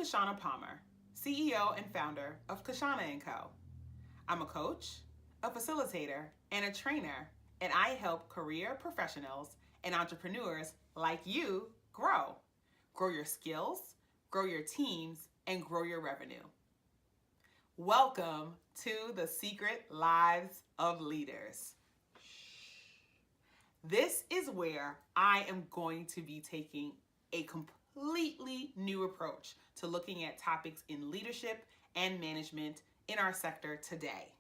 Kishshana Palmer, CEO and founder of Kishshana & Co. I'm a coach, a facilitator, and a trainer, and I help career professionals and entrepreneurs like you grow. Grow your skills, grow your teams, and grow your revenue. Welcome to the Secret Lives of Leaders. This is where I am going to be taking a completely new approach to looking at topics in leadership and management in our sector today.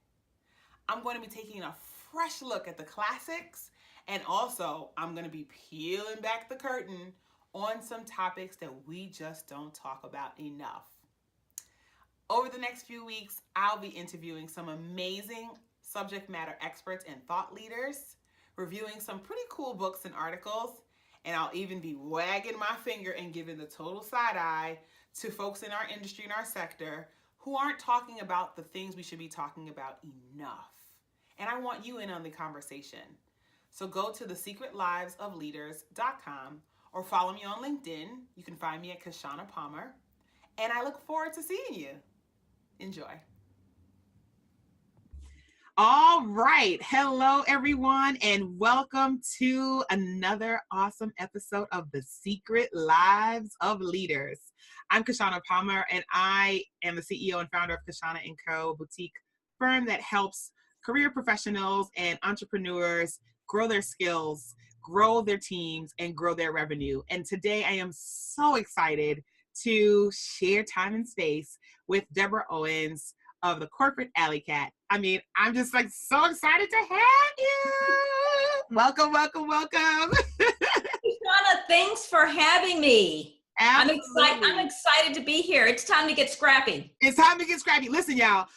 I'm going to be taking a fresh look at the classics, and also I'm going to be peeling back the curtain on some topics that we just don't talk about enough. Over the next few weeks, I'll be interviewing some amazing subject matter experts and thought leaders, reviewing some pretty cool books and articles, and I'll even be wagging my finger and giving the total side eye to folks in our industry and our sector who aren't talking about the things we should be talking about enough. And I want you in on the conversation. So go to thesecretlivesofleaders.com or follow me on LinkedIn. You can find me at Kishshana Palmer. And I look forward to seeing you. Enjoy. All right. Hello, everyone, and welcome to another awesome episode of The Secret Lives of Leaders. I'm Kishshana Palmer, and I am the CEO and founder of Kishshana & Co., a boutique firm that helps career professionals and entrepreneurs grow their skills, grow their teams, and grow their revenue. And today I am so excited to share time and space with Deborah Owens of the Corporate Alley Cat. I mean, I'm just like so excited to have you. Welcome, welcome, welcome. Kishshana, thanks for having me. Absolutely. I'm excited to be here. It's time to get scrappy. It's time to get scrappy. Listen, y'all,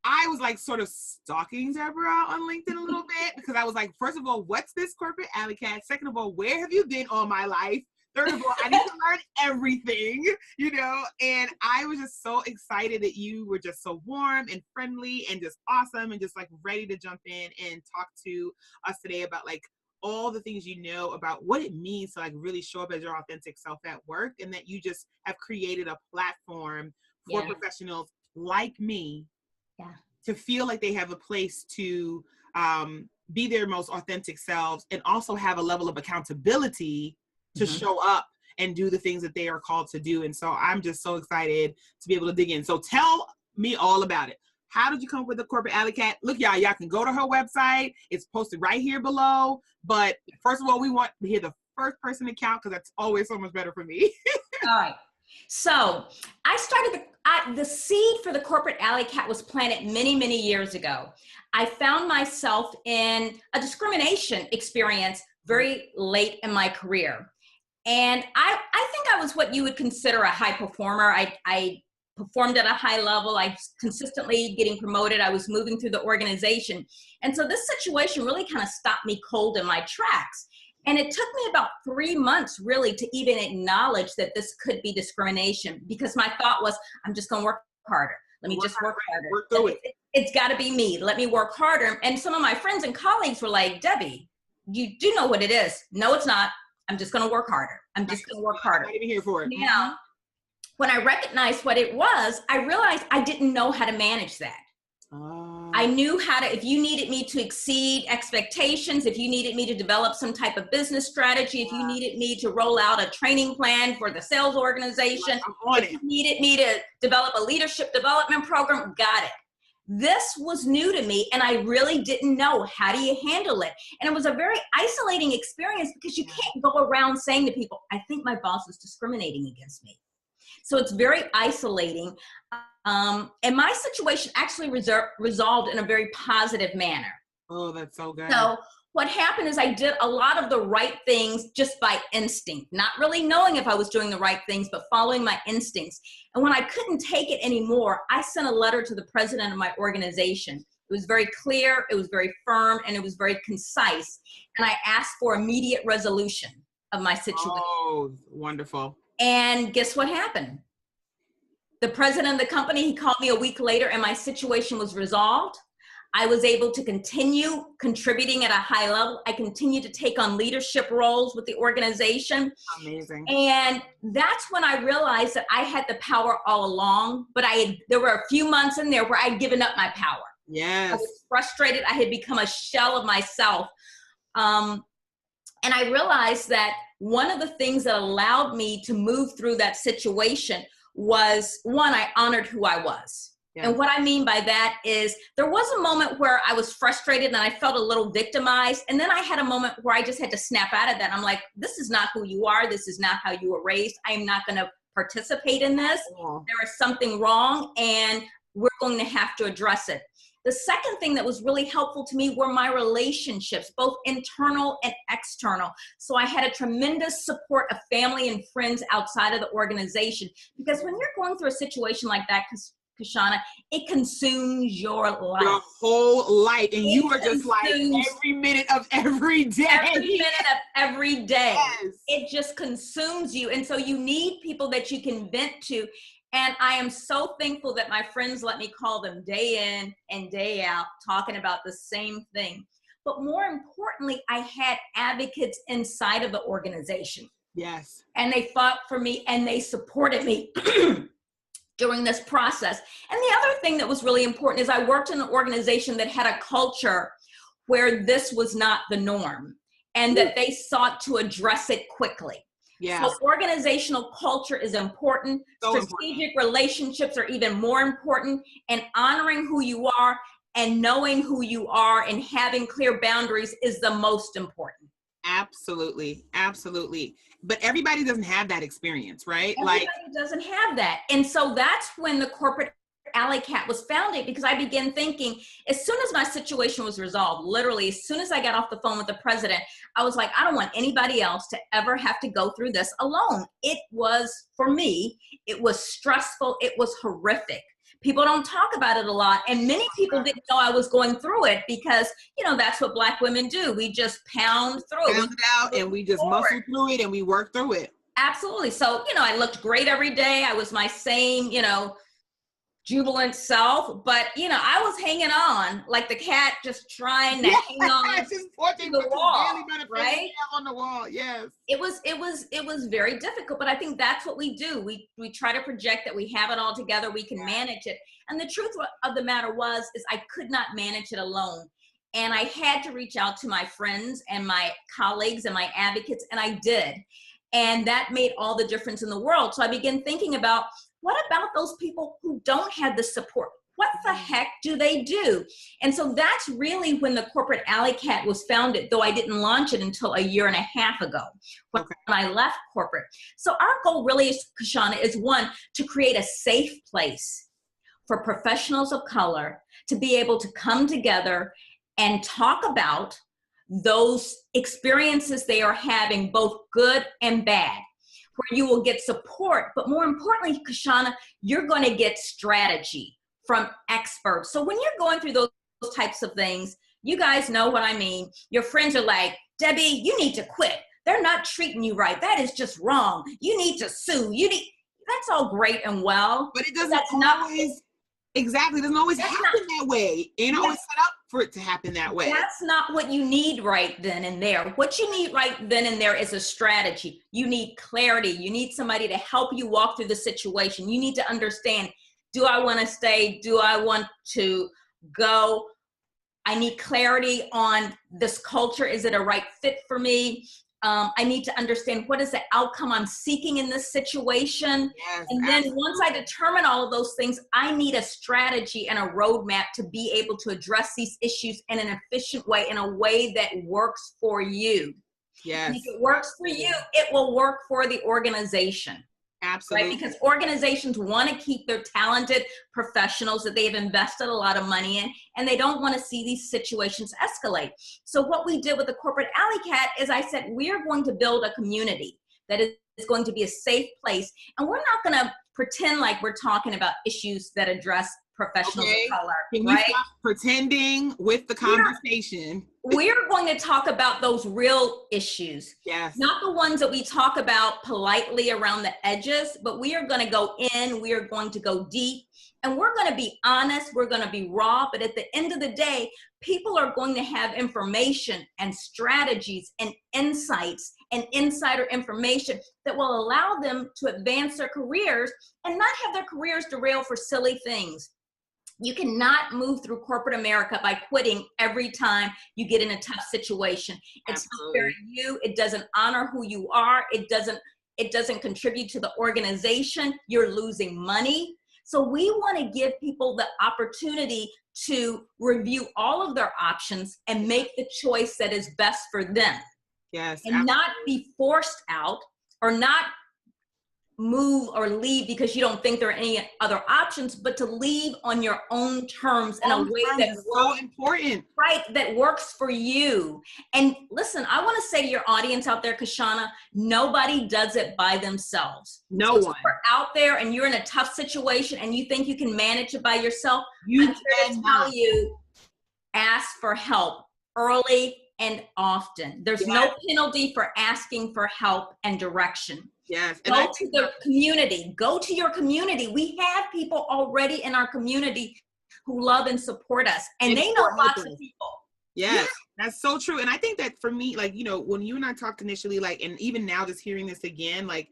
I was like sort of stalking Deborah on LinkedIn a little bit because I was like, first of all, what's this Corporate Alley Cat? Second of all, where have you been all my life? Third of all, I need to learn everything, and I was just so excited that you were just so warm and friendly and just awesome and just like ready to jump in and talk to us today about like all the things you know about what it means to like really show up as your authentic self at work, and that you just have created a platform for professionals like me to feel like they have a place to be their most authentic selves and also have a level of accountability to show up and do the things that they are called to do. And so I'm just so excited to be able to dig in. So tell me all about it. How did you come up with the Corporate Alley Cat? Look, y'all can go to her website. It's posted right here below. But first of all, we want to hear the first person account because that's always so much better for me. All right. So I started the seed for the Corporate Alley Cat was planted many, many years ago. I found myself in a discrimination experience very late in my career. And I think I was what you would consider a high performer. I performed at a high level. I was consistently getting promoted. I was moving through the organization. And so this situation really kind of stopped me cold in my tracks. And it took me about 3 months really to even acknowledge that this could be discrimination, because my thought was, I'm just going to work harder. Let me just work harder. Work through it. It's got to be me. Let me work harder. And some of my friends and colleagues were like, Debbie, you do know what it is. No, it's not. I'm just going to work harder. I'm just going to work harder. I'm not even here for it. Now, when I recognized what it was, I realized I didn't know how to manage that. I knew how to, if you needed me to exceed expectations, if you needed me to develop some type of business strategy, if you needed me to roll out a training plan for the sales organization, if you needed me to develop a leadership development program, got it. This was new to me, and I really didn't know, how do you handle it? And it was a very isolating experience because you can't go around saying to people, I think my boss is discriminating against me. So it's very isolating. And my situation actually resolved in a very positive manner. Oh, that's so good. So what happened is I did a lot of the right things just by instinct, not really knowing if I was doing the right things, but following my instincts. And when I couldn't take it anymore, I sent a letter to the president of my organization. It was very clear, it was very firm, and it was very concise. And I asked for immediate resolution of my situation. Oh, wonderful. And guess what happened? The president of the company, he called me a week later and my situation was resolved. I was able to continue contributing at a high level. I continued to take on leadership roles with the organization. Amazing. And that's when I realized that I had the power all along, but there were a few months in there where I'd given up my power. Yes. I was frustrated. I had become a shell of myself. And I realized that one of the things that allowed me to move through that situation was, one, I honored who I was. Yeah. And what I mean by that is there was a moment where I was frustrated and I felt a little victimized. And then I had a moment where I just had to snap out of that. I'm like, this is not who you are. This is not how you were raised. I am not going to participate in this. Oh. There is something wrong and we're going to have to address it. The second thing that was really helpful to me were my relationships, both internal and external. So I had a tremendous support of family and friends outside of the organization. Because when you're going through a situation like that, Kishshana, it consumes your life. Your whole life. And you are just like every minute of every day. Every minute of every day. Yes. It just consumes you. And so you need people that you can vent to. And I am so thankful that my friends let me call them day in and day out, talking about the same thing. But more importantly, I had advocates inside of the organization. Yes. And they fought for me and they supported me during this process. And the other thing that was really important is I worked in an organization that had a culture where this was not the norm and that they sought to address it quickly. Yeah. So organizational culture is important. So strategic relationships are even more important, and honoring who you are and knowing who you are and having clear boundaries is the most important. Absolutely. Absolutely. But everybody doesn't have that experience, right? Everybody doesn't have that. And so that's when the Corporate Alley Cat was founded, because I began thinking, as soon as my situation was resolved, literally, as soon as I got off the phone with the president, I was like, I don't want anybody else to ever have to go through this alone. It was, for me, it was stressful. It was horrific. People don't talk about it a lot. And many people didn't know I was going through it because, you know, that's what Black women do. We just pound through it. Pound it out and we just muscle through it and we work through it. Absolutely. So, you know, I looked great every day. I was my same, you know, jubilant self, but you know, I was hanging on like the cat, just trying to hang on to the wall, right? On the wall, yes. It was very difficult, but I think that's what we do. We try to project that we have it all together, we can manage it. And the truth of the matter is I could not manage it alone. And I had to reach out to my friends and my colleagues and my advocates, and I did. And that made all the difference in the world. So I began thinking about, what about those people who don't have the support? What the heck do they do? And so that's really when the Corporate Alley Cat was founded, though I didn't launch it until a year and a half ago when I left corporate. So our goal really is, Kishshana, is one, to create a safe place for professionals of color to be able to come together and talk about those experiences they are having, both good and bad, where you will get support, but more importantly, Kishshana, you're going to get strategy from experts. So when you're going through those types of things, you guys know what I mean. Your friends are like, Debbie, you need to quit. They're not treating you right. That is just wrong. You need to sue. That's all great and well. But it doesn't always, exactly, it doesn't always happen that way. It ain't always set up for it to happen that way. That's not what you need right then and there. What you need right then and there is a strategy. You need clarity. You need somebody to help you walk through the situation. You need to understand, do I want to stay? Do I want to go? I need clarity on this culture. Is it a right fit for me? I need to understand what is the outcome I'm seeking in this situation. Yes, and then once I determine all of those things, I need a strategy and a roadmap to be able to address these issues in an efficient way, in a way that works for you. Yes. And if it works for you, it will work for the organization. Absolutely. Right? Because organizations want to keep their talented professionals that they've invested a lot of money in, and they don't want to see these situations escalate. So what we did with the Corporate Alley Cat is I said, we're going to build a community that is going to be a safe place. And we're not going to pretend like we're talking about issues that address professionals of color. Can you stop pretending with the conversation? We're going to talk about those real issues. Yes. Not the ones that we talk about politely around the edges, but we are going to go in, we are going to go deep, And we're going to be honest, we're going to be raw, but at the end of the day, people are going to have information and strategies and insights and insider information that will allow them to advance their careers and not have their careers derailed for silly things. You cannot move through corporate America by quitting every time you get in a tough situation. It's not fair to you. It doesn't honor who you are. It doesn't contribute to the organization. You're losing money. So we want to give people the opportunity to review all of their options and make the choice that is best for them. Yes. And absolutely. Not be forced out or not move or leave because you don't think there are any other options, but to leave on your own terms in a way that's so important. Right, that works for you. And listen, I want to say to your audience out there, Kishshana, nobody does it by themselves. No one. If you're out there and you're in a tough situation and you think you can manage it by yourself, I'm here to tell you, ask for help early and often. There's no penalty for asking for help and direction. Yes. And go to the community. Go to your community. We have people already in our community who love and support us. And they know lots of people. Yes, that's so true. And I think that for me, like, you know, when you and I talked initially, like, and even now just hearing this again, like,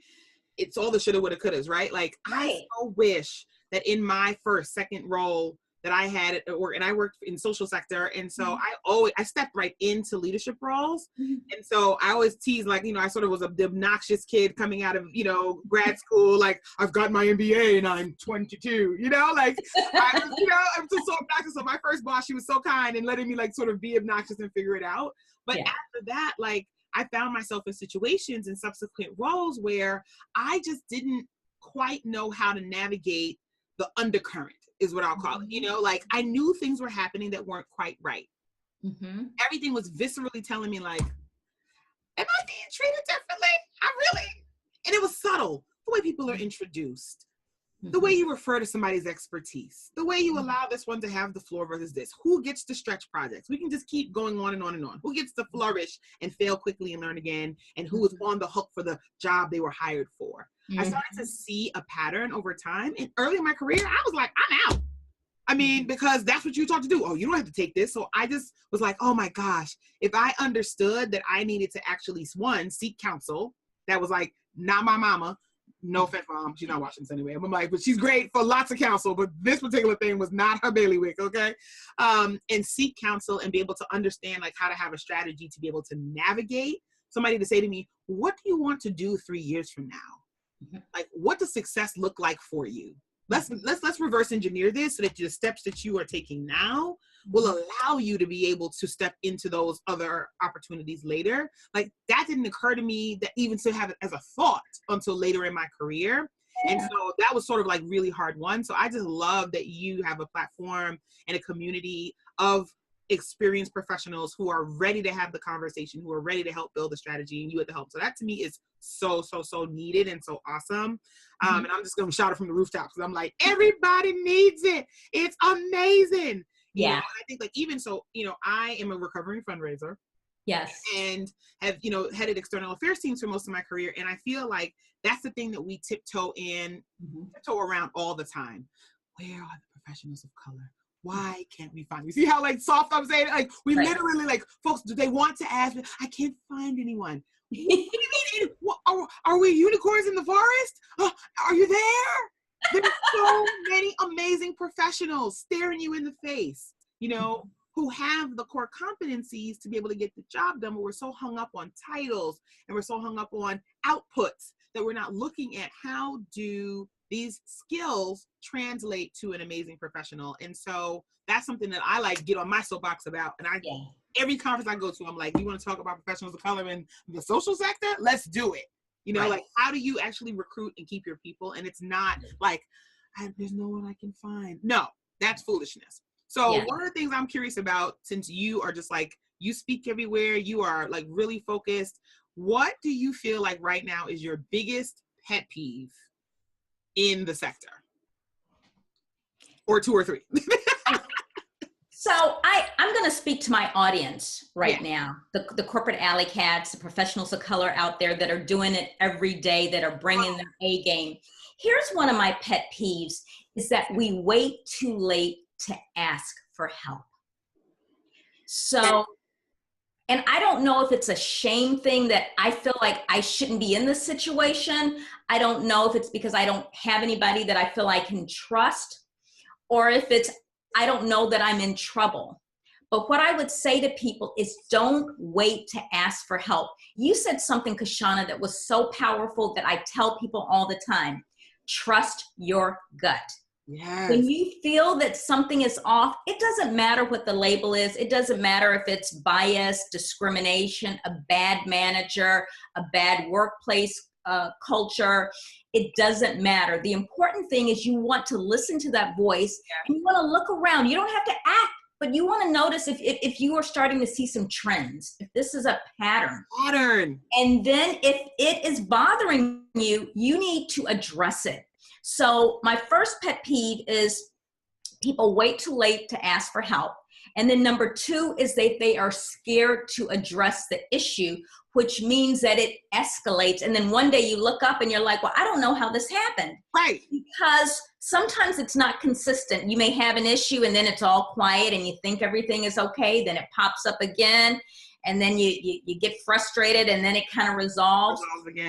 it's all the shoulda, woulda, couldas, right? Like, I so wish that in my second role that I had at work, and I worked in social sector. And so I stepped right into leadership roles. And so I always tease, like, you know, I sort of was the obnoxious kid coming out of, you know, grad school. Like, I've got my MBA and I'm 22, you know, like, I'm just so obnoxious. So my first boss, she was so kind and letting me like sort of be obnoxious and figure it out. But after that, like, I found myself in situations in subsequent roles where I just didn't quite know how to navigate the undercurrent, is what I'll call it. You know, like, I knew things were happening that weren't quite right. Everything was viscerally telling me, like, am I being treated differently? And it was subtle. The way people are introduced, the way you refer to somebody's expertise, the way you allow this one to have the floor versus this. Who gets to stretch projects? We can just keep going on and on and on. Who gets to flourish and fail quickly and learn again? And who is on the hook for the job they were hired for? I started to see a pattern over time. And early in my career, I was like, I'm out. I mean, because that's what you taught to do. Oh, you don't have to take this. So I just was like, oh my gosh, if I understood that I needed to actually, one, seek counsel, that was like, not my mama. No offense, mom. She's not watching this anyway. I'm like, but she's great for lots of counsel, but this particular thing was not her bailiwick, okay? And seek counsel and be able to understand like how to have a strategy to be able to navigate. Somebody to say to me, what do you want to do 3 years from now? Like, what does success look like for you? Let's reverse engineer this so that the steps that you are taking now will allow you to be able to step into those other opportunities later. Like, that didn't occur to me that even to have it as a thought until later in my career. And so that was sort of like really hard one. So I just love that you have a platform and a community of experienced professionals who are ready to have the conversation, who are ready to help build the strategy, and you at the help. So that to me is so needed and so awesome. And I'm just going to shout it from the rooftops because I'm like, everybody needs it. It's amazing. You know, I think like even so, you know, I am a recovering fundraiser. Yes. And have, you know, headed external affairs teams for most of my career. And I feel like that's the thing that we tiptoe around all the time. Where are the professionals of color? Why can't we find? You see how like soft I'm saying? Like we literally like, folks, do they want to ask me? I can't find anyone. What do you mean? Are we unicorns in the forest? Are you there? There's so many amazing professionals staring you in the face, you know, who have the core competencies to be able to get the job done, but we're so hung up on titles and we're so hung up on outputs that we're not looking at how do these skills translate to an amazing professional. And so that's something that I like get on my soapbox about. And every conference I go to, I'm like, you want to talk about professionals of color in the social sector? Let's do it. You know, like, how do you actually recruit and keep your people? And it's not like, there's no one I can find. No, that's foolishness. So one of the things I'm curious about, since you are just like, you speak everywhere, you are like really focused, what do you feel like right now is your biggest pet peeve in the sector? Or 2 or 3. So I'm going to speak to my audience right now, the corporate alley cats, the professionals of color out there that are doing it every day, that are bringing their A game. Here's one of my pet peeves is that we wait too late to ask for help. So, and I don't know if it's a shame thing that I feel like I shouldn't be in this situation. I don't know if it's because I don't have anybody that I feel I can trust, or if it's, I don't know that I'm in trouble. But what I would say to people is don't wait to ask for help. You said something, Kishshana, that was so powerful that I tell people all the time. Trust your gut. Yes. When you feel that something is off, it doesn't matter what the label is. It doesn't matter if it's bias, discrimination, a bad manager, a bad workplace culture. It doesn't matter. The important thing is you want to listen to that voice, and you want to look around. You don't have to act, but you want to notice if you are starting to see some trends, if this is a pattern. And then if it is bothering you, you need to address it. So my first pet peeve is people wait too late to ask for help. And then number two is that they are scared to address the issue, which means that it escalates. And then one day you look up and you're like, well, I don't know how this happened. Right. Because sometimes it's not consistent. You may have an issue and then it's all quiet and you think everything is okay. Then it pops up again. And then you get frustrated and then it kind of resolves.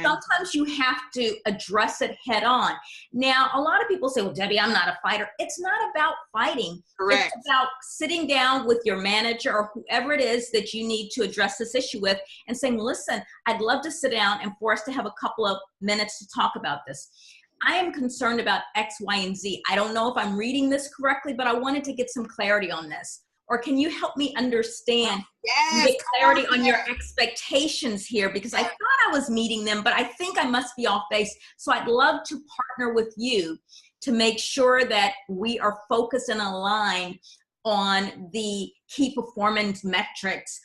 Sometimes you have to address it head on. Now, a lot of people say, well, Debbie, I'm not a fighter. It's not about fighting. Correct. It's about sitting down with your manager or whoever it is that you need to address this issue with and saying, listen, I'd love to sit down and for us to have a couple of minutes to talk about this. I am concerned about X, Y, and Z. I don't know if I'm reading this correctly, but I wanted to get some clarity on this. Or can you help me understand, get clarity on your expectations here? Because I thought I was meeting them, but I think I must be off base. So I'd love to partner with you to make sure that we are focused and aligned on the key performance metrics.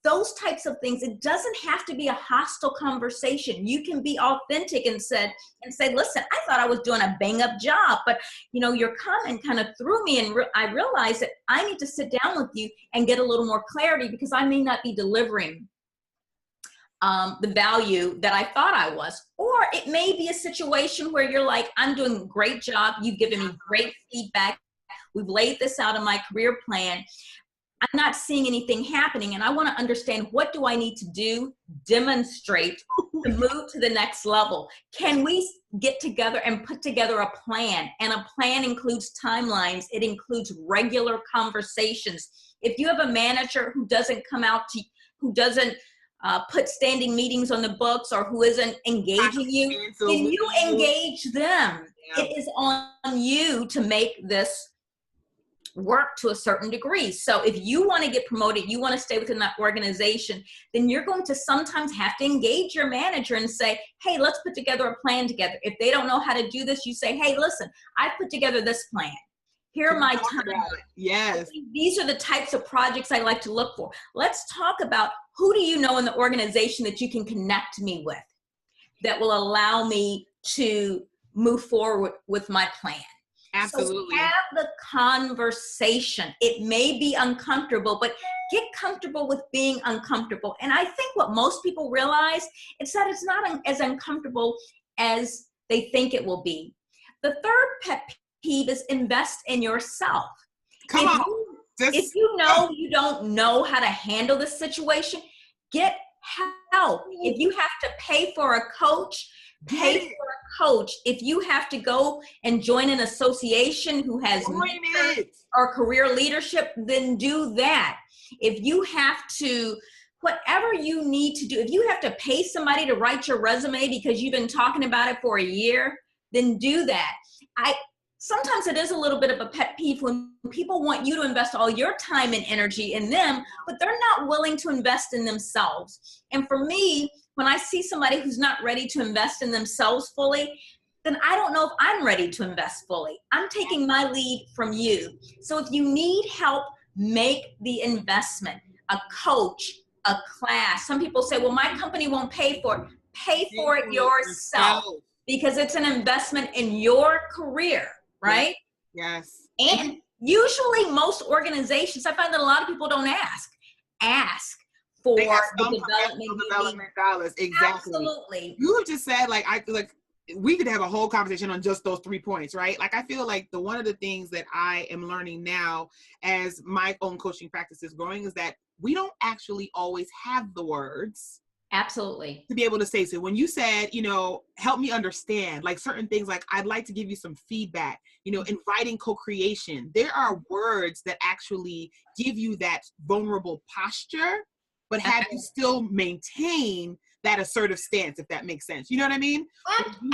Those types of things. It doesn't have to be a hostile conversation. You can be authentic and say, listen, I thought I was doing a bang up job, but you know, your comment kind of threw me and I realized that I need to sit down with you and get a little more clarity because I may not be delivering the value that I thought I was. Or it may be a situation where you're like, I'm doing a great job. You've given me great feedback. We've laid this out in my career plan. I'm not seeing anything happening and I want to understand what do I need to do, demonstrate to move to the next level. Can we get together and put together a plan? And a plan includes timelines. It includes regular conversations. If you have a manager who doesn't come out to, who doesn't put standing meetings on the books or who isn't engaging you, then you engage them. Yeah. It is on you to make this work to a certain degree. So if you want to get promoted, you want to stay within that organization, then you're going to sometimes have to engage your manager and say, hey, let's put together a plan together. If they don't know how to do this, you say, hey, listen, I put together this plan. Here are my timelines. Yes. These are the types of projects I like to look for. Let's talk about who do you know in the organization that you can connect me with that will allow me to move forward with my plan. Absolutely. So have the conversation. It may be uncomfortable, but get comfortable with being uncomfortable. And I think what most people realize is that it's not as uncomfortable as they think it will be. The third pet peeve is invest in yourself. If you know you don't know how to handle this situation, get help. If you have to pay for a coach, pay for a coach. If you have to go and join an association who has or career leadership, then do that. If you have to, whatever you need to do, if you have to pay somebody to write your resume because you've been talking about it for a year, then do that. Sometimes it is a little bit of a pet peeve when people want you to invest all your time and energy in them, but they're not willing to invest in themselves. And for me, when I see somebody who's not ready to invest in themselves fully, then I don't know if I'm ready to invest fully. I'm taking my lead from you. So if you need help, make the investment. A coach, a class. Some people say, well, my company won't pay for it. Pay for it yourself because it's an investment in your career, right? Yes. And usually most organizations, I find that a lot of people don't ask for the development dollars. Exactly. Absolutely. You just said we could have a whole conversation on just those 3 points, right? Like, I feel like one of the things that I am learning now as my own coaching practice is growing is that we don't actually always have the words. Absolutely. To be able to say, so when you said, help me understand, like certain things, like I'd like to give you some feedback, inviting co-creation, there are words that actually give you that vulnerable posture, but have you still maintain that assertive stance, if that makes sense. You know what I mean?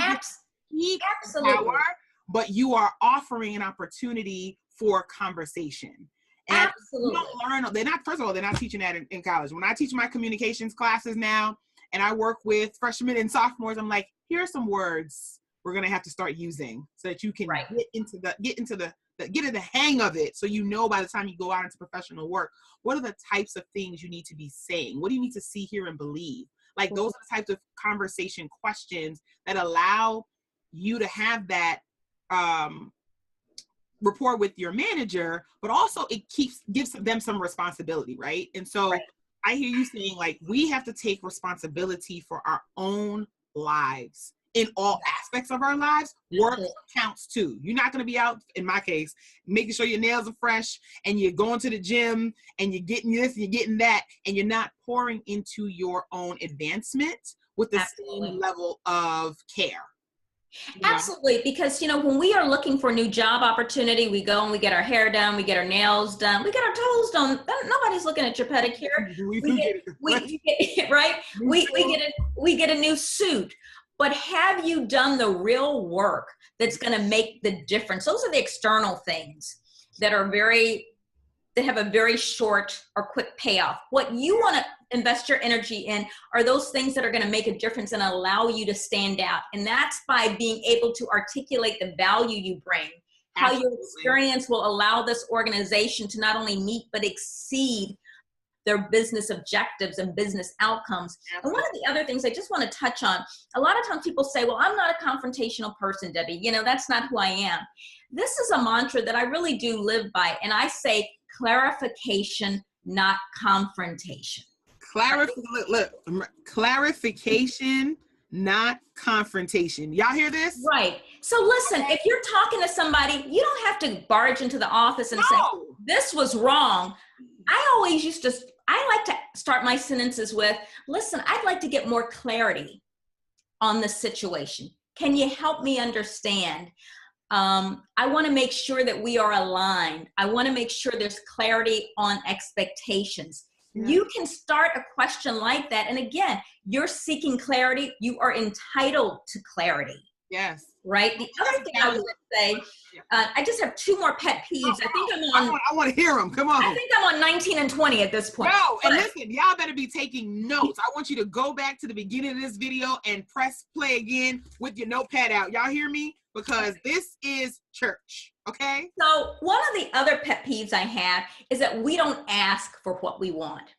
Absolutely. Power, but you are offering an opportunity for conversation. And absolutely. You don't learn, first of all, they're not teaching that in college. When I teach my communications classes now, and I work with freshmen and sophomores, I'm like, here are some words we're going to have to start using so that you can get into the hang of it. So, by the time you go out into professional work, what are the types of things you need to be saying? What do you need to see, hear, and believe? Like, those are the types of conversation questions that allow you to have that rapport with your manager, but also it gives them some responsibility, right? And so I hear you saying, like, we have to take responsibility for our own lives in all aspects of our lives. Work counts too. You're not going to be out, in my case, making sure your nails are fresh and you're going to the gym and you're getting this and you're getting that, and you're not pouring into your own advancement with the same level of care. Absolutely, because when we are looking for a new job opportunity, we go and we get our hair done, we get our nails done, we get our toes done. Nobody's looking at your pedicure. We get a new suit. But have you done the real work that's going to make the difference? Those are the external things that have a very short or quick payoff. What you want to invest your energy in are those things that are going to make a difference and allow you to stand out. And that's by being able to articulate the value you bring, how your experience will allow this organization to not only meet, but exceed their business objectives and business outcomes. And one of the other things I just want to touch on, a lot of times people say, well, I'm not a confrontational person, Debbie. that's not who I am. This is a mantra that I really do live by. And I say clarification, not confrontation. Clarification, not confrontation. Y'all hear this? Right. So listen, if you're talking to somebody, you don't have to barge into the office and say, this was wrong. I like to start my sentences with, listen, I'd like to get more clarity on the situation. Can you help me understand? I want to make sure that we are aligned. I want to make sure there's clarity on expectations. Yeah. You can start a question like that. And again, you're seeking clarity. You are entitled to clarity. Yes. Right? The other thing I would say, I just have 2 more pet peeves. I want to hear them. Come on. I think I'm on 19 and 20 at this point. No, and listen, y'all better be taking notes. I want you to go back to the beginning of this video and press play again with your notepad out. Y'all hear me? Because this is church, okay? So one of the other pet peeves I have is that we don't ask for what we want.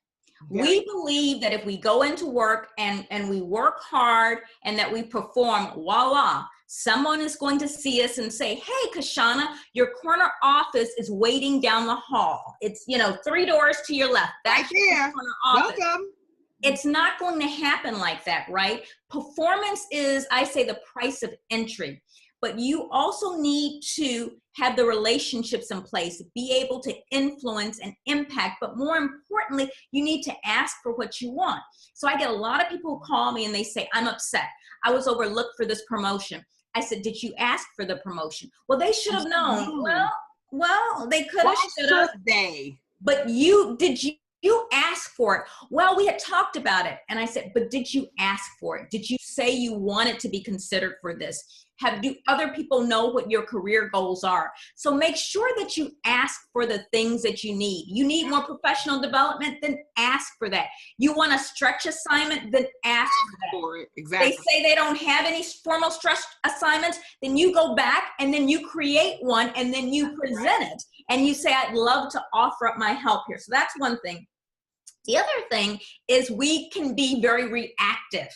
Yeah. We believe that if we go into work and we work hard and that we perform, voila, someone is going to see us and say, hey, Kishshana, your corner office is waiting down the hall. It's, 3 doors to your left. That's right there. Welcome. It's not going to happen like that, right? Performance is, I say, the price of entry. But you also need to have the relationships in place, be able to influence and impact, but more importantly, you need to ask for what you want. So I get a lot of people who call me and they say, I'm upset. I was overlooked for this promotion. I said, did you ask for the promotion? Well, they should have known. Well, they could have, should have. But did you ask for it? Well, we had talked about it. And I said, but did you ask for it? Did you say you wanted to be considered for this? Do other people know what your career goals are? So make sure that you ask for the things that you need. You need more professional development, then ask for that. You want a stretch assignment, then ask for it. Exactly. They say they don't have any formal stretch assignments, then you go back and then you create one and then you present it. And you say, I'd love to offer up my help here. So that's one thing. The other thing is we can be very reactive.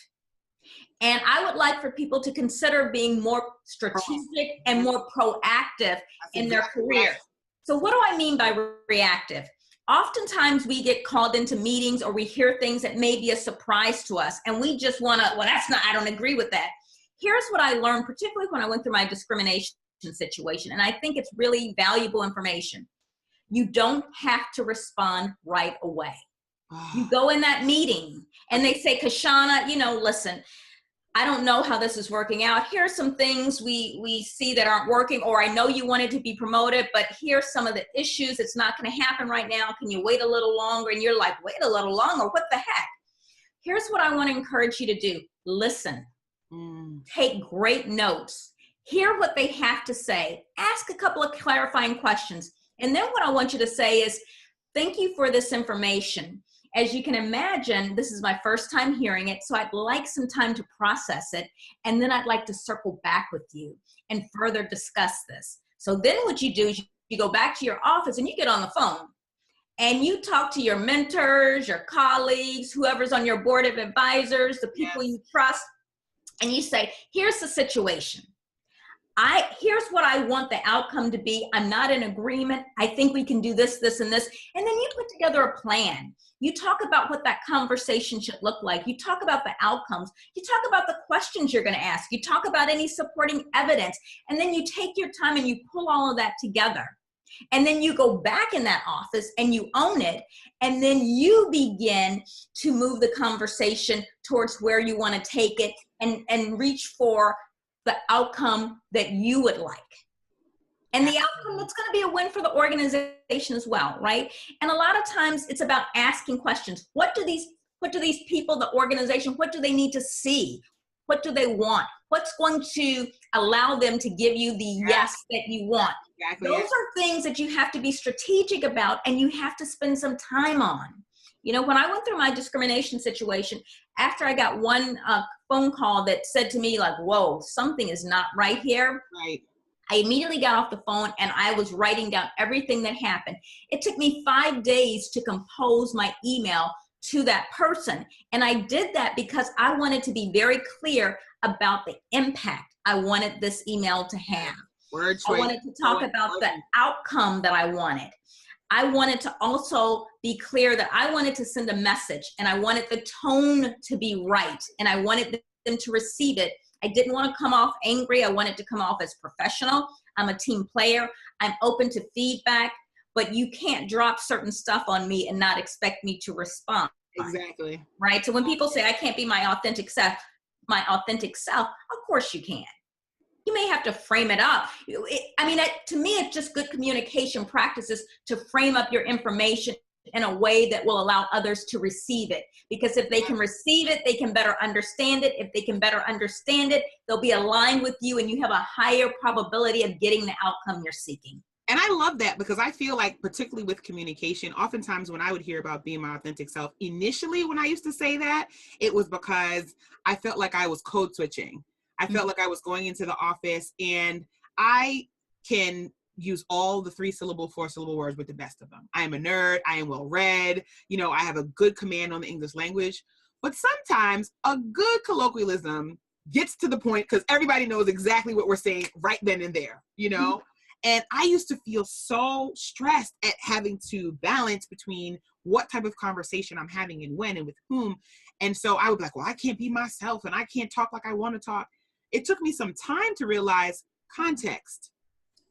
And I would like for people to consider being more strategic and more proactive in their career. So what do I mean by reactive? Oftentimes we get called into meetings or we hear things that may be a surprise to us and we just want to, I don't agree with that. here's what I learned, particularly when I went through my discrimination situation. And I think it's really valuable information. You don't have to respond right away. You go in that meeting and they say, Kishshana, you know, listen, I don't know how this is working out. Here are some things we see that aren't working, or I know you wanted to be promoted, but here's some of the issues. It's not going to happen right now. Can you wait a little longer? And you're like, wait a little longer? What the heck? Here's what I want to encourage you to do. Listen. Take great notes. Hear what they have to say. Ask a couple of clarifying questions. And then what I want you to say is, thank you for this information. As you can imagine, this is my first time hearing it, so I'd like some time to process it, and then I'd like to circle back with you and further discuss this. So then what you do is you go back to your office and you get on the phone and you talk to your mentors, your colleagues, whoever's on your board of advisors, the people you trust, and you say, here's the situation. Here's what I want the outcome to be. I'm not in agreement. I think we can do this, this, and this. And then you put together a plan. You talk about what that conversation should look like. You talk about the outcomes. You talk about the questions you're going to ask. You talk about any supporting evidence. And then you take your time and you pull all of that together. And then you go back in that office and you own it. And then you begin to move the conversation towards where you want to take it and reach for the outcome that you would like. And the outcome that's going to be a win for the organization as well, right? And a lot of times it's about asking questions. What do these people, the organization, what do they need to see? What do they want? What's going to allow them to give you the yes that you want? Exactly. Those are things that you have to be strategic about and you have to spend some time on. You know, when I went through my discrimination situation, after I got one phone call that said to me like, whoa, something is not right here. Right. I immediately got off the phone and I was writing down everything that happened. It took me 5 days to compose my email to that person. And I did that because I wanted to be very clear about the impact I wanted this email to have. Word I wanted to talk about the outcome that I wanted. I wanted to also be clear that I wanted to send a message and I wanted the tone to be right and I wanted them to receive it. I didn't want to come off angry. I wanted to come off as professional. I'm a team player. I'm open to feedback, but you can't drop certain stuff on me and not expect me to respond. Exactly. Right? So when people say I can't be my authentic self, of course you can. You may have to frame it up. To me, it's just good communication practices to frame up your information in a way that will allow others to receive it. Because if they can receive it, they can better understand it. If they can better understand it, they'll be aligned with you and you have a higher probability of getting the outcome you're seeking. And I love that because I feel like, particularly with communication, oftentimes when I would hear about being my authentic self, initially when I used to say that, it was because I felt like I was code switching. I felt like I was going into the office and I can use all the 3-syllable, 4-syllable words with the best of them. I am a nerd. I am well read. You know, I have a good command on the English language. But sometimes a good colloquialism gets to the point because everybody knows exactly what we're saying right then and there, you know? And I used to feel so stressed at having to balance between what type of conversation I'm having and when and with whom. And so I would be like, well, I can't be myself and I can't talk like I want to talk. It took me some time to realize context.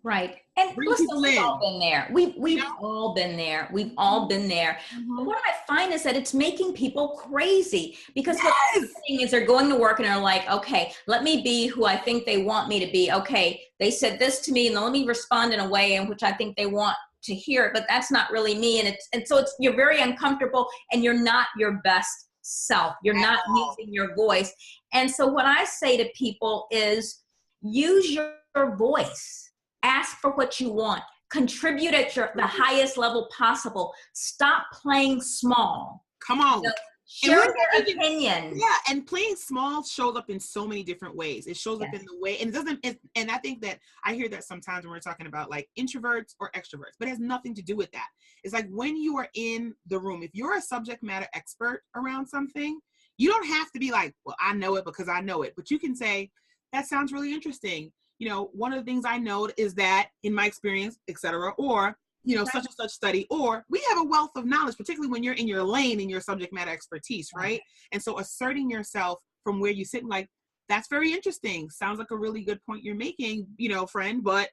Right. And listen, we've all been there. We've all been there. We've all been there. But what I find is that it's making people crazy because what's happening is they're going to work and they're like, okay, let me be who I think they want me to be. Okay, they said this to me and let me respond in a way in which I think they want to hear it, but that's not really me. And so you're very uncomfortable and you're not your best self. You're not using your voice. And so what I say to people is use your voice. Ask for what you want. Contribute at the highest level possible. Stop playing small. Come on. Share your opinion. Yeah, and playing small shows up in so many different ways. It shows up in the way, and it doesn't. And I think that I hear that sometimes when we're talking about like introverts or extroverts, but it has nothing to do with that. It's like when you are in the room, if you're a subject matter expert around something, you don't have to be like, well, I know it because I know it, but you can say, that sounds really interesting. You know, one of the things I know is that in my experience, et cetera, or, you know, such and such study, or we have a wealth of knowledge, particularly when you're in your lane in your subject matter expertise, right? And so asserting yourself from where you sit, like, that's very interesting. Sounds like a really good point you're making, you know, friend, but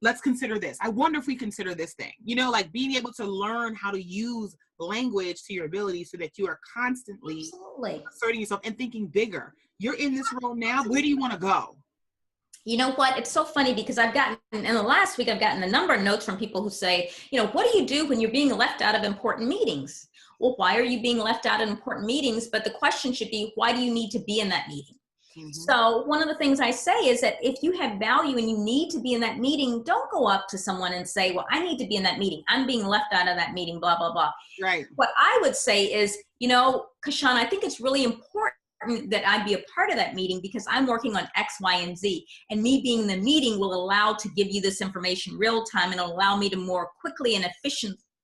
let's consider this. I wonder if we consider this thing, you know, like being able to learn how to use language to your ability so that you are constantly asserting yourself and thinking bigger. You're in this role now. Where do you want to go? You know what? It's so funny because I've gotten, in the last week, I've gotten a number of notes from people who say, you know, what do you do when you're being left out of important meetings? Well, why are you being left out of important meetings? But the question should be, why do you need to be in that meeting? Mm-hmm. So one of the things I say is that if you have value and you need to be in that meeting, don't go up to someone and say, well, I need to be in that meeting. I'm being left out of that meeting, blah, blah, blah. Right. What I would say is, you know, Kishshana, I think it's really important that I be a part of that meeting because I'm working on X, Y, and Z. And me being in the meeting will allow to give you this information real time, and it'll allow me to more quickly and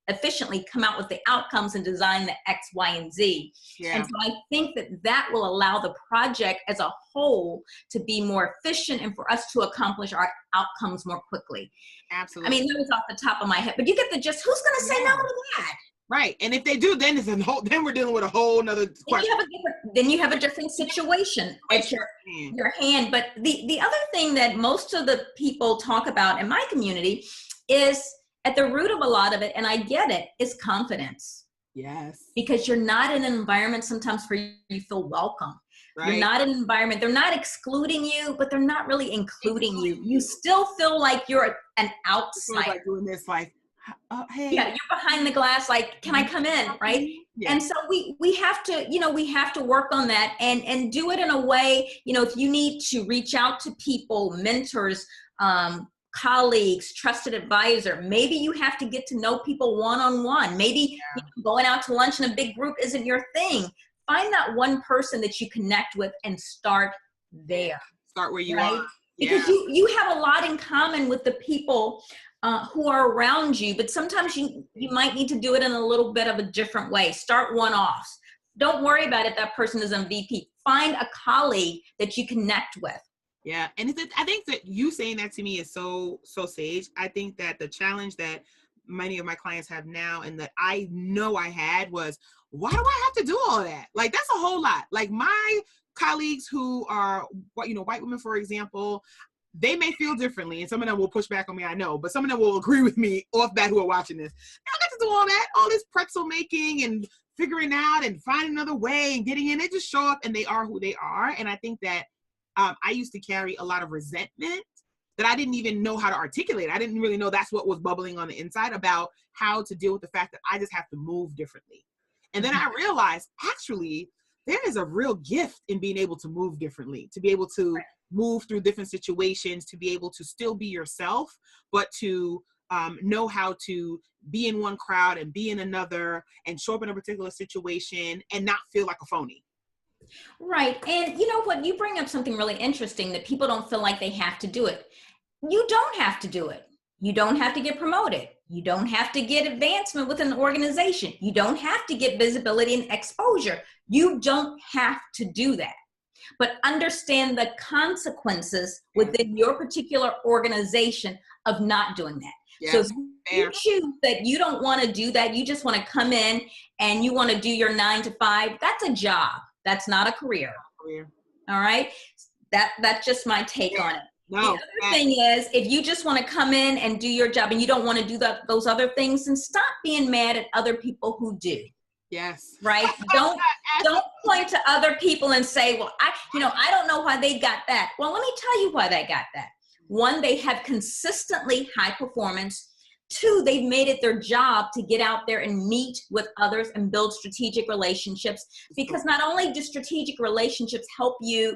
efficiently come out with the outcomes and design the X, Y, and Z. Yeah. And so I think that that will allow the project as a whole to be more efficient and for us to accomplish our outcomes more quickly. Absolutely. I mean, that was off the top of my head, but you get the gist. Who's going to say no to that? Right. And if they do, then then we're dealing with a whole nother question. Then you have a different situation at your hand. But the other thing that most of the people talk about in my community is at the root of a lot of it, and I get it, is confidence. Yes. Because you're not in an environment sometimes where you feel welcome. Right. You're not in an environment, they're not excluding you, but they're not really including you. You still feel like you're an outsider. Like doing this, like, hey. Yeah, you're behind the glass, like, can I come in, right? Yeah. And so we have to, you know, we have to work on that and do it in a way, you know, if you need to reach out to people, mentors, colleagues, trusted advisor, maybe you have to get to know people one-on-one. Maybe going out to lunch in a big group isn't your thing. Find that one person that you connect with and start there. Start where you are. Because you have a lot in common with the people who are around you, but sometimes you might need to do it in a little bit of a different way. Start one-offs. Don't worry about if that person is a VP. Find a colleague that you connect with. Yeah, and I think that you saying that to me is so sage. I think that the challenge that many of my clients have now and that I know I had was, why do I have to do all of that? Like, that's a whole lot. Like, my colleagues who are, you know, white women, for example, they may feel differently, and some of them will push back on me, I know, but some of them will agree with me off bat who are watching this. They don't get to do all that, all this pretzel making and figuring out and finding another way and getting in. They just show up and they are who they are. And I think that I used to carry a lot of resentment that I didn't even know how to articulate. I didn't really know that's what was bubbling on the inside about how to deal with the fact that I just have to move differently. And then I realized, actually, there is a real gift in being able to move differently, to be able to move through different situations, to be able to still be yourself, but to know how to be in one crowd and be in another and show up in a particular situation and not feel like a phony. Right. And you know what? You bring up something really interesting, that people don't feel like they have to do it. You don't have to do it. You don't have to get promoted. You don't have to get advancement within an organization. You don't have to get visibility and exposure. You don't have to do that. But understand the consequences within your particular organization of not doing that. So if you choose that you don't want to do that, you just want to come in and you want to do your 9 to 5, that's a job. That's not a career. All right. That's just my take on it. No, the other thing is, if you just want to come in and do your job and you don't want to do those other things, then stop being mad at other people who do. Yes. Right. Don't point to other people and say, well, I don't know why they got that. Well, let me tell you why they got that. One, they have consistently high performance. 2, they've made it their job to get out there and meet with others and build strategic relationships, because not only do strategic relationships help you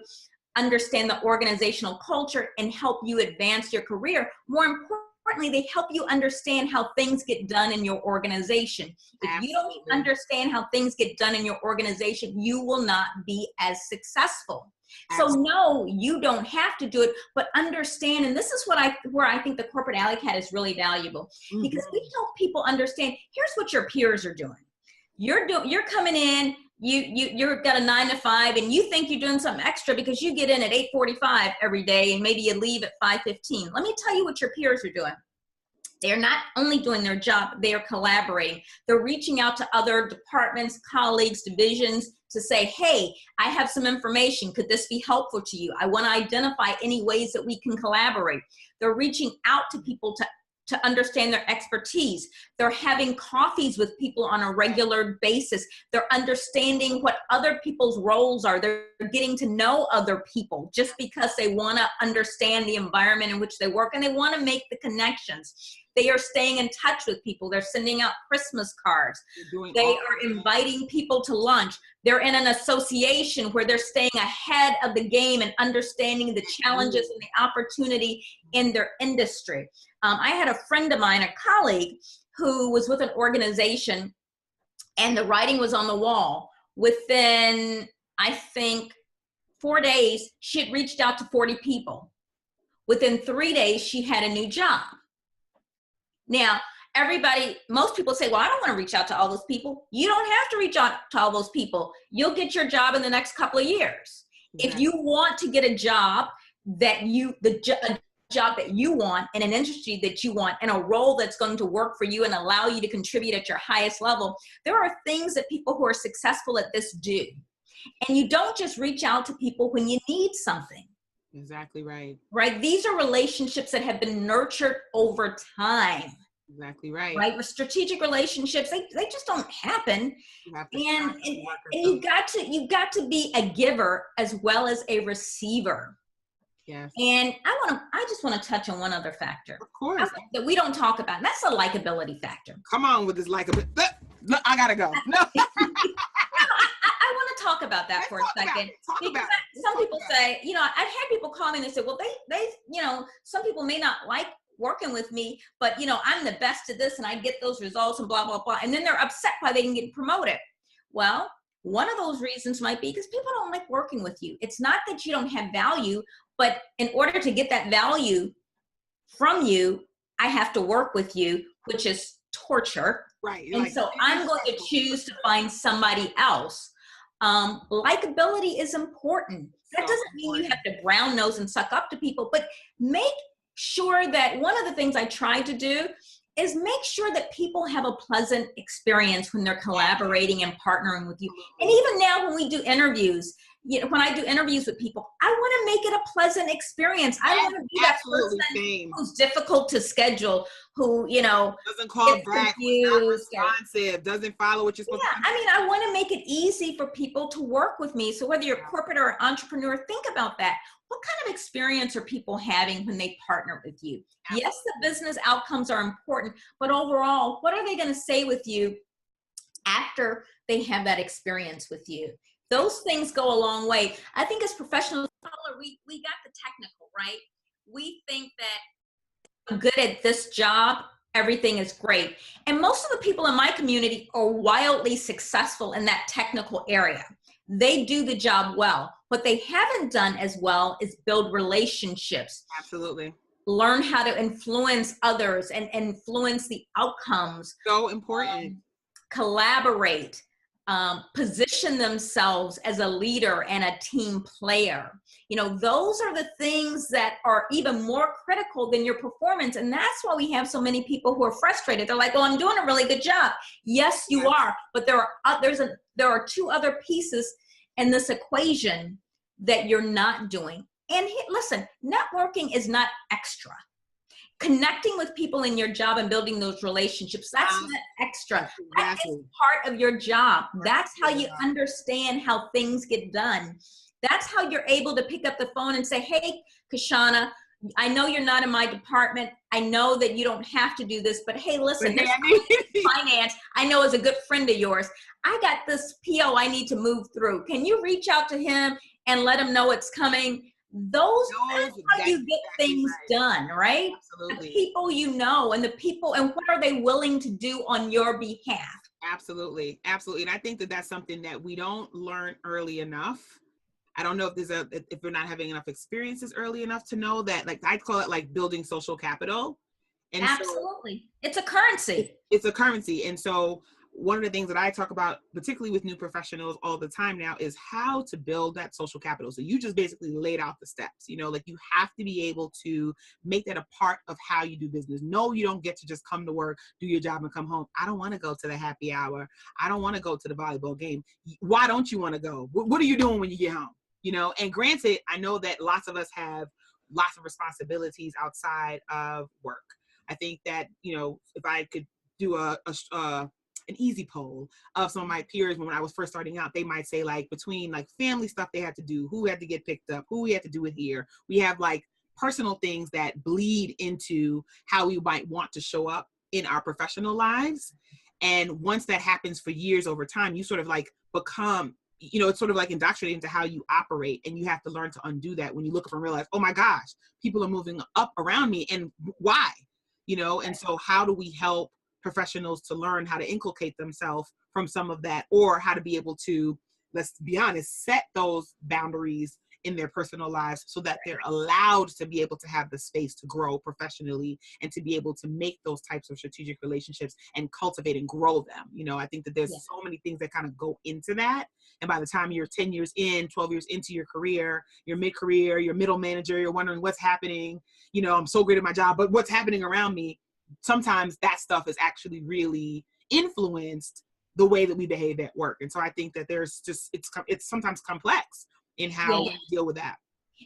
understand the organizational culture and help you advance your career, more importantly, they help you understand how things get done in your organization. If you don't understand how things get done in your organization, you will not be as successful. So no, you don't have to do it, but understand, and this is where I think the corporate alley cat is really valuable, because we help people understand, here's what your peers are doing. You're coming in, you've got a 9 to 5, and you think you're doing something extra because you get in at 8:45 every day and maybe you leave at 5:15. Let me tell you what your peers are doing. They're not only doing their job, they are collaborating. They're reaching out to other departments, colleagues, divisions, to say, hey, I have some information. Could this be helpful to you? I want to identify any ways that we can collaborate. They're reaching out to people to understand their expertise. They're having coffees with people on a regular basis. They're understanding what other people's roles are. They're getting to know other people just because they want to understand the environment in which they work, and they want to make the connections. They are staying in touch with people. They're sending out Christmas cards. They are inviting people to lunch. They're in an association where they're staying ahead of the game and understanding the challenges and the opportunity in their industry. I had a friend of mine, a colleague, who was with an organization, and the writing was on the wall. Within, I think, 4 days, she had reached out to 40 people. Within 3 days, she had a new job. Now, most people say, well, I don't want to reach out to all those people. You don't have to reach out to all those people. You'll get your job in the next couple of years. Yeah. If you want to get a job that job that you want in an industry that you want in a role that's going to work for you and allow you to contribute at your highest level, there are things that people who are successful at this do. And you don't just reach out to people when you need something. Exactly right. Right? These are relationships that have been nurtured over time. Exactly right. Right? With strategic relationships, they just don't happen. And you got to be a giver as well as a receiver. Yes. And I just want to touch on one other factor. Of course. That we don't talk about. And that's the likability factor. Come on with this likability. No, I gotta go. No. I want to talk about that for a second. Because some people say, I've had people call me and they say, well, they some people may not like working with me, but I'm the best at this and I get those results and blah, blah, blah. And then they're upset why they didn't get promoted. Well, one of those reasons might be because people don't like working with you. It's not that you don't have value, but in order to get that value from you, I have to work with you, which is torture. Right. And so I'm going to choose to find somebody else. Likability is important. That doesn't mean you have to brown nose and suck up to people, but make sure that one of the things I try to do is make sure that people have a pleasant experience when they're collaborating and partnering with you. And even now when we do interviews, when I do interviews with people, I want to make it a pleasant experience. I want to be that person who's difficult to schedule, who, doesn't call back, not responsive, doesn't follow what you're supposed to do. I want to make it easy for people to work with me. So whether you're corporate or entrepreneur, think about that. What kind of experience are people having when they partner with you? Absolutely. Yes, the business outcomes are important, but overall, what are they going to say with you after they have that experience with you? Those things go a long way. I think as professionals, we got the technical, right? We think that I'm good at this job, everything is great. And most of the people in my community are wildly successful in that technical area. They do the job well. What they haven't done as well is build relationships. Absolutely. Learn how to influence others and influence the outcomes. So important. Collaborate. Position themselves as a leader and a team player. Those are the things that are even more critical than your performance. And that's why we have so many people who are frustrated. They're like, well, I'm doing a really good job. Yes, you are. But there are two other pieces in this equation that you're not doing. And listen, networking is not extra. Connecting with people in your job and building those relationships, that's not extra. That is part of your job. That's how you understand how things get done. That's how you're able to pick up the phone and say, hey, Kishshana, I know you're not in my department. I know that you don't have to do this, but hey, listen, this finance, I know is a good friend of yours. I got this PO I need to move through. Can you reach out to him and let him know it's coming? That's how you get things done, right? Absolutely. The people and the people, and what are they willing to do on your behalf? Absolutely. Absolutely. And I think that that's something that we don't learn early enough. I don't know if we're not having enough experiences early enough to know that, like, I call it like building social capital. And absolutely. So it's a currency. It's a currency. And so one of the things that I talk about, particularly with new professionals all the time now, is how to build that social capital. So you just basically laid out the steps, you know, like you have to be able to make that a part of how you do business. No, you don't get to just come to work, do your job and come home. I don't want to go to the happy hour. I don't want to go to the volleyball game. Why don't you want to go? What are you doing when you get home? You know, and granted, I know that lots of us have lots of responsibilities outside of work. I think that, you know, if I could do an easy poll of some of my peers when I was first starting out, they might say like between like family stuff they had to do, who had to get picked up, who we had to do it here. We have like personal things that bleed into how we might want to show up in our professional lives. And once that happens for years over time, you sort of like become, you know, it's sort of like indoctrinated into how you operate, and you have to learn to undo that when you look up and realize, oh my gosh, people are moving up around me, and why? You know, and so how do we help professionals to learn how to inculcate themselves from some of that, or how to be able to, let's be honest, set those boundaries in their personal lives so that they're allowed to be able to have the space to grow professionally and to be able to make those types of strategic relationships and cultivate and grow them. You know, I think that there's so many things that kind of go into that. And by the time you're 10 years in, 12 years into your career, your mid-career, your middle manager, you're wondering what's happening. You know, I'm so great at my job, but what's happening around me? Sometimes that stuff is actually really influenced the way that we behave at work. And so I think that there's just, it's sometimes complex in how we deal with that.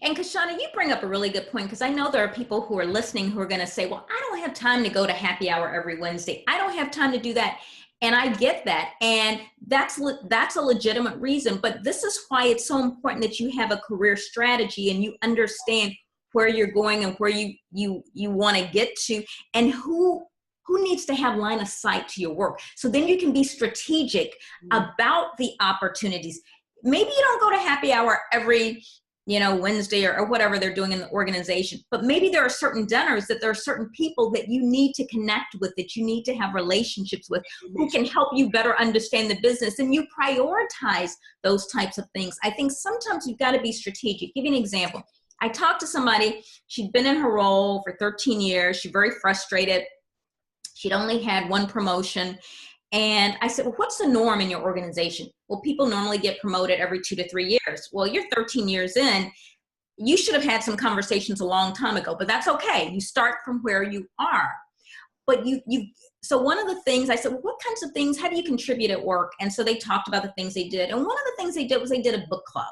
And Kishshana, you bring up a really good point, because I know there are people who are listening who are going to say, well, I don't have time to go to happy hour every Wednesday. I don't have time to do that. And I get that. And that's a legitimate reason. But this is why it's so important that you have a career strategy and you understand where you're going and where you want to get to, and who needs to have line of sight to your work. So then you can be strategic about the opportunities. Maybe you don't go to happy hour every, you know, Wednesday or whatever they're doing in the organization, but maybe there are certain dinners that there are certain people that you need to connect with, that you need to have relationships with, who can help you better understand the business, and you prioritize those types of things. I think sometimes you've got to be strategic. Give you an example. I talked to somebody, she'd been in her role for 13 years. She's very frustrated. She'd only had one promotion. And I said, well, what's the norm in your organization? Well, people normally get promoted every 2 to 3 years. Well, you're 13 years in. You should have had some conversations a long time ago, but that's okay. You start from where you are. But so one of the things I said, well, what kinds of things, how do you contribute at work? And so they talked about the things they did. And one of the things they did was they did a book club.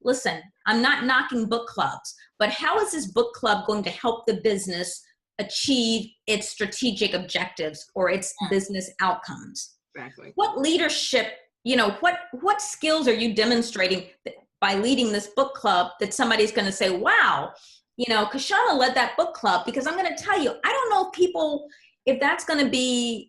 Listen, I'm not knocking book clubs, but how is this book club going to help the business achieve its strategic objectives or its business outcomes? Exactly. What leadership, you know, what skills are you demonstrating by leading this book club that somebody's going to say, wow, you know, Kishshana led that book club? Because I'm going to tell you, I don't know if that's going to be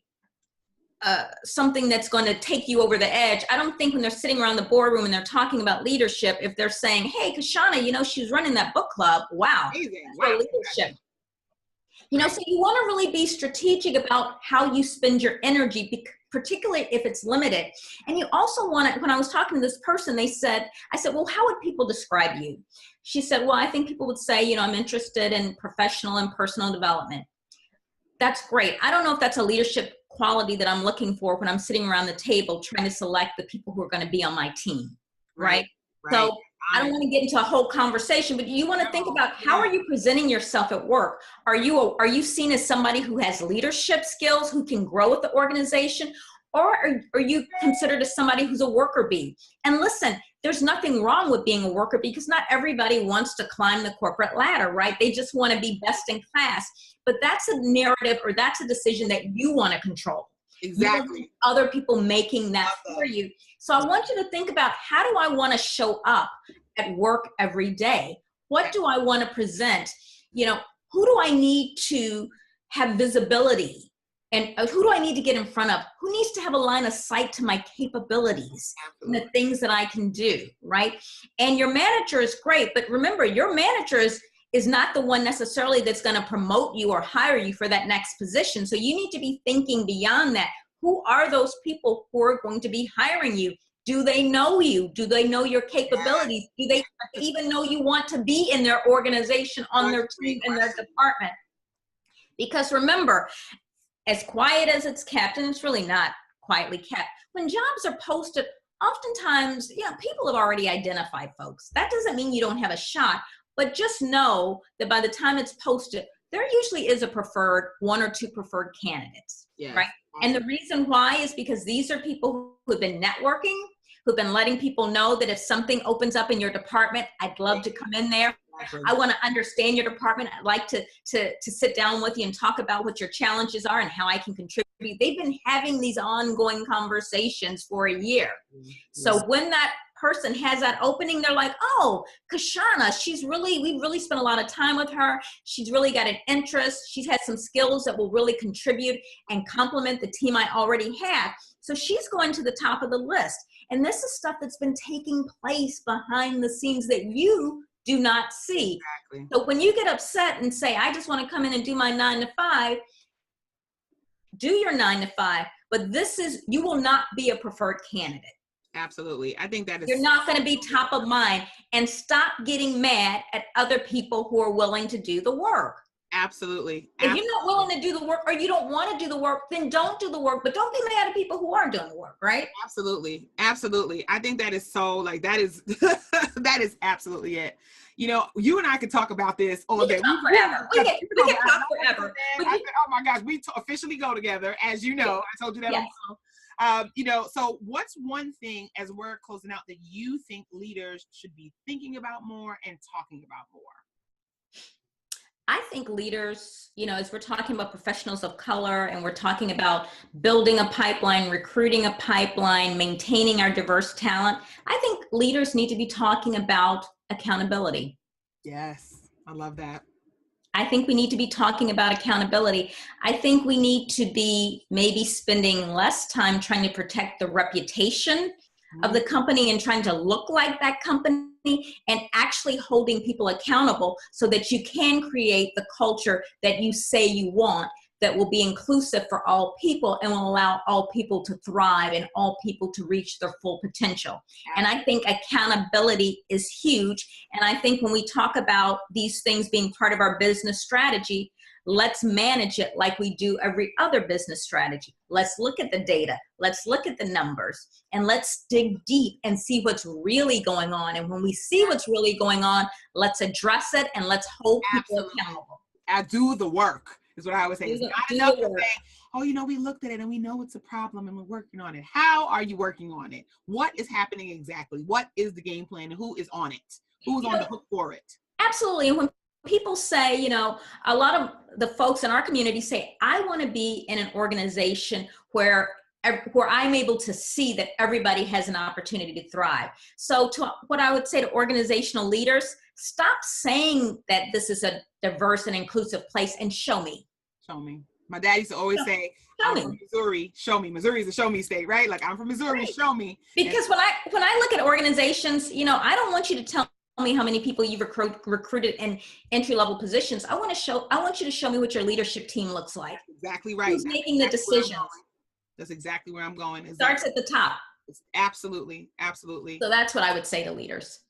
something that's going to take you over the edge. I don't think when they're sitting around the boardroom and they're talking about leadership, if they're saying, hey, Kishshana, you know, she's running that book club. Wow. Amazing. Wow. Leadership. You know, so you want to really be strategic about how you spend your energy, particularly if it's limited. And you also want to, when I was talking to this person, I said, well, how would people describe you? She said, well, I think people would say, you know, I'm interested in professional and personal development. That's great. I don't know if that's a leadership quality that I'm looking for when I'm sitting around the table trying to select the people who are going to be on my team, right? So I don't want to get into a whole conversation, but you want to think about how are you presenting yourself at work? Are you seen as somebody who has leadership skills, who can grow with the organization? Or are you considered as somebody who's a worker bee? And listen, there's nothing wrong with being a worker bee, because not everybody wants to climb the corporate ladder, right? They just want to be best in class. But that's a narrative, or that's a decision that you want to control. Exactly. Other people making that for you. So I want you to think about, how do I want to show up at work every day? What do I want to present? You know, who do I need to have visibility? And who do I need to get in front of? Who needs to have a line of sight to my capabilities and the things that I can do, right? And your manager is great, but remember, your manager is not the one necessarily that's going to promote you or hire you for that next position. So you need to be thinking beyond that. Who are those people who are going to be hiring you? Do they know you? Do they know your capabilities? Do they even know you want to be in their organization, on their team, in their department? Because remember, as quiet as it's kept, and it's really not quietly kept. When jobs are posted, oftentimes, people have already identified folks. That doesn't mean you don't have a shot, but just know that by the time it's posted, there usually is a preferred, one or two preferred candidates, right? And the reason why is because these are people who've been networking, who've been letting people know that if something opens up in your department, I'd love to come in there. I want to understand your department. I'd like to sit down with you and talk about what your challenges are and how I can contribute. They've been having these ongoing conversations for a year. So when that person has that opening, they're like, oh, Kishshana, we've really spent a lot of time with her. She's really got an interest. She's had some skills that will really contribute and complement the team I already have. So she's going to the top of the list. And this is stuff that's been taking place behind the scenes that you do not see. Exactly. So when you get upset and say, I just want to come in and do my 9 to 5, do your 9 to 5, but you will not be a preferred candidate. Absolutely. I think that is. You're not going to be top of mind, and stop getting mad at other people who are willing to do the work. Absolutely. If you're not willing to do the work, or you don't want to do the work, then don't do the work, but don't be mad at people who aren't doing the work, right? Absolutely. Absolutely. I think that is so, that is, that is absolutely it. You and I could talk about this all day. We can talk forever. I said, oh my gosh, we officially go together, as you know. I told you that on the phone. So what's one thing, as we're closing out, that you think leaders should be thinking about more and talking about more? I think leaders, as we're talking about professionals of color, and we're talking about building a pipeline, recruiting a pipeline, maintaining our diverse talent, I think leaders need to be talking about accountability. Yes, I love that. I think we need to be talking about accountability. I think we need to be maybe spending less time trying to protect the reputation of the company and trying to look like that company, and actually holding people accountable so that you can create the culture that you say you want, that will be inclusive for all people and will allow all people to thrive and all people to reach their full potential. And I think accountability is huge. And I think when we talk about these things being part of our business strategy, let's manage it like we do every other business strategy. Let's look at the data. Let's look at the numbers, and let's dig deep and see what's really going on. And when we see what's really going on, let's address it and let's hold people accountable. I do the work is what I always say. It's not enough to say, oh, we looked at it and we know it's a problem and we're working on it. How are you working on it? What is happening exactly? What is the game plan? And who is on it? Who's on the hook for it? Absolutely. And when people say, a lot of the folks in our community say, I want to be in an organization where I'm able to see that everybody has an opportunity to thrive. So what I would say to organizational leaders, stop saying that this is a diverse and inclusive place, and show me. Show me. My dad used to always say, I'm from Missouri, show me. Missouri is a show me state, right? Like, I'm from Missouri, show me. Because when I look at organizations, I don't want you to tell me how many people you've recruited in entry-level positions. I want you to show me what your leadership team looks like. Exactly right. Who's making the decisions? That's exactly where I'm going. It starts at the top. Absolutely. Absolutely. So that's what I would say to leaders.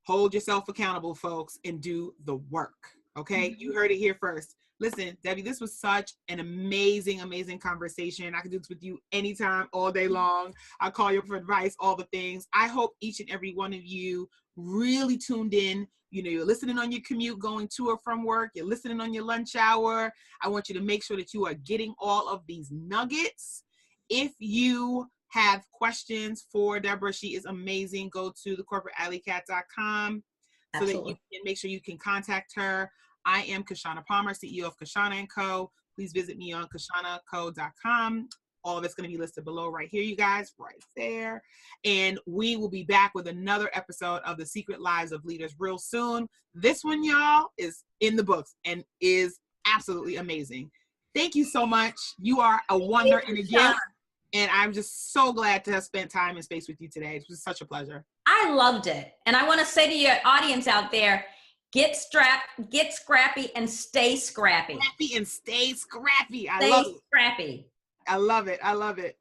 Hold yourself accountable, folks, and do the work. Okay. You heard it here first. Listen, Debbie, this was such an amazing, amazing conversation. I could do this with you anytime, all day long. I'll call you for advice, all the things. I hope each and every one of you really tuned in. You're listening on your commute, going to or from work. You're listening on your lunch hour. I want you to make sure that you are getting all of these nuggets. If you have questions for Deborah, she is amazing. Go to thecorporatealleycat.com so that you can make sure you can contact her. I am Kishshana Palmer, CEO of Kishshana & Co. Please visit me on KishshanaCo.com. All of it's going to be listed below right here, you guys, right there. And we will be back with another episode of The Secret Lives of Leaders real soon. This one, y'all, is in the books and is absolutely amazing. Thank you so much. You are a wonder and a gift. And I'm just so glad to have spent time and space with you today. It was such a pleasure. I loved it. And I want to say to your audience out there, get scrappy, and stay scrappy. Scrappy and stay scrappy. Stay scrappy. I love it. I love it.